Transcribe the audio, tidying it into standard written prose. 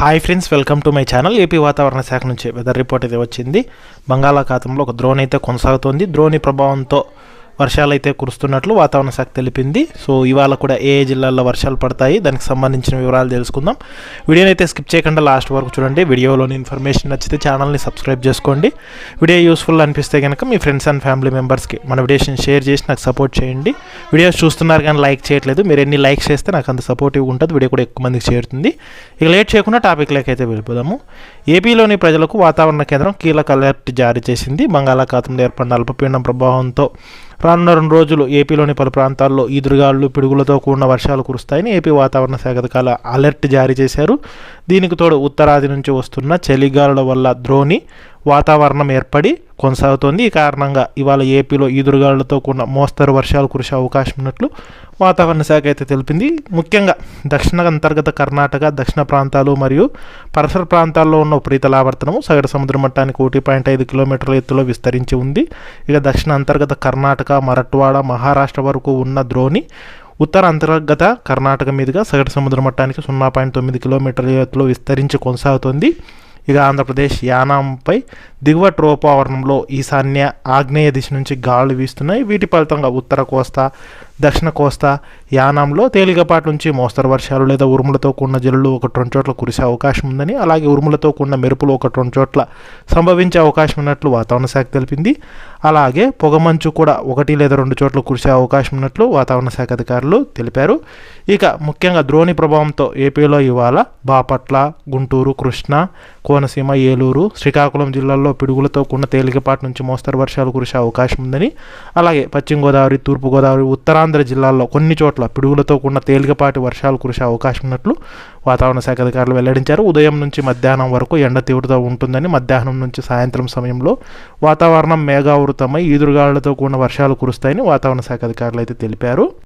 Hi friends, welcome to my channel. AP వాతావరణ శాఖ నుంచి వెదర్ రిపోర్ట్ అయితే వచ్చింది. బంగాళాఖాతంలో ఒక ద్రోణి అయితే కొనసాగుతోంది. ద్రోణి ప్రభావంతో వర్షాలు అయితే కురుస్తున్నట్లు వాతావరణ శాఖ తెలిపింది. సో ఇవాళ కూడా ఏ జిల్లాల్లో వర్షాలు పడతాయి, దానికి సంబంధించిన వివరాలు తెలుసుకుందాం. వీడియోని అయితే స్కిప్ చేయకుండా లాస్ట్ వరకు చూడండి. వీడియోలోని ఇన్ఫర్మేషన్ నచ్చితే ఛానల్ని సబ్స్క్రైబ్ చేసుకోండి. వీడియో యూస్ఫుల్ అనిపిస్తే కనుక మీ ఫ్రెండ్స్ అండ్ ఫ్యామిలీ మెంబర్స్కి మన వీడియోస్ని షేర్ చేసి నాకు సపోర్ట్ చేయండి. వీడియోస్ చూస్తున్నారు కానీ లైక్ చేయట్లేదు. మీరు ఎన్ని లైక్స్ చేస్తే నాకు అంత సపోర్టివ్ ఉంటుంది, వీడియో కూడా ఎక్కువ మందికి చేరుతుంది. ఇక లేట్ చేయకుండా టాపిక్లోకి అయితే వెళ్ళిపోదాము. ఏపీలోని ప్రజలకు వాతావరణ కేంద్రం కీలక అలర్ట్ జారీ చేసింది. బంగాళాఖాతంలో ఏర్పడిన అల్పపీడనం ప్రభావంతో రానున్న 2 రోజులు ఏపీలోని పలు ప్రాంతాల్లో ఈదురుగాలు పిడుగులతో కూడిన వర్షాలు కురుస్తాయని ఏపీ వాతావరణ శాఖ అధికారులు అలర్ట్ జారీ చేశారు. దీనికి తోడు ఉత్తరాది నుంచి వస్తున్న చలిగాలుల వల్ల ద్రోణి వాతావరణం ఏర్పడి కొనసాగుతోంది. ఈ కారణంగా ఇవాళ ఏపీలో ఈదురుగాలులతో కూడిన మోస్తరు వర్షాలు కురిసే అవకాశం ఉన్నట్లు వాతావరణ శాఖ అయితే తెలిపింది. ముఖ్యంగా దక్షిణ అంతర్గత కర్ణాటక, దక్షిణ ప్రాంతాలు మరియు పరిసర ప్రాంతాల్లో ఉన్న ఉపరితలావర్తనము సగటు సముద్ర మట్టానికి 1.5 కిలోమీటర్ల ఎత్తులో విస్తరించి ఉంది. ఇక దక్షిణ అంతర్గత కర్ణాటక, మరాఠ్వాడ, మహారాష్ట్ర వరకు ఉన్న ద్రోణి ఉత్తర అంతర్గత కర్ణాటక మీదుగా సగటు సముద్ర మట్టానికి 0.9 కిలోమీటర్ల ఎత్తులో విస్తరించి కొనసాగుతోంది. ఇక ఆంధ్రప్రదేశ్ యానాంపై దిగువ ట్రోపావరణంలో ఈశాన్య ఆగ్నేయ దిశ నుంచి గాలులు వీస్తున్నాయి. వీటి ఫలితంగా ఉత్తర కోస్తా, దక్షిణ కోస్తా, యానాంలో తేలికపాటి నుంచి మోస్తరు వర్షాలు లేదా ఉరుములతో కూడిన జల్లులు 1-2 చోట్ల కురిసే అవకాశం ఉందని, అలాగే ఉరుములతో కూడిన మెరుపులు 1-2 చోట్ల సంభవించే అవకాశం ఉన్నట్లు వాతావరణ శాఖ తెలిపింది. అలాగే పొగమంచు కూడా 1 లేదా 2 చోట్ల కురిసే అవకాశం ఉన్నట్లు వాతావరణ శాఖ అధికారులు తెలిపారు. ఇక ముఖ్యంగా ద్రోణి ప్రభావంతో ఏపీలో ఇవాళ బాపట్ల, గుంటూరు, కృష్ణా, కోనసీమ, ఏలూరు, శ్రీకాకుళం జిల్లాల్లో పిడుగులతో కూడిన తేలికపాటి నుంచి మోస్తరు వర్షాలు కురిసే అవకాశం ఉందని, అలాగే పశ్చిమ గోదావరి, తూర్పు గోదావరి, ఉత్తరాంధ్ర జిల్లాల్లో కొన్ని చోట్ల పిడుగులతో కూడిన తేలికపాటి వర్షాలు కురిసే అవకాశం ఉన్నట్లు వాతావరణ శాఖ అధికారులు వెల్లడించారు. ఉదయం నుంచి మధ్యాహ్నం వరకు ఎండ తీవ్రత ఉంటుందని, మధ్యాహ్నం నుంచి సాయంత్రం సమయంలో వాతావరణం మేఘావృతమై ఈదురుగాలులతో కూడిన వర్షాలు కురుస్తాయని వాతావరణ శాఖ అధికారులు అయితే తెలిపారు.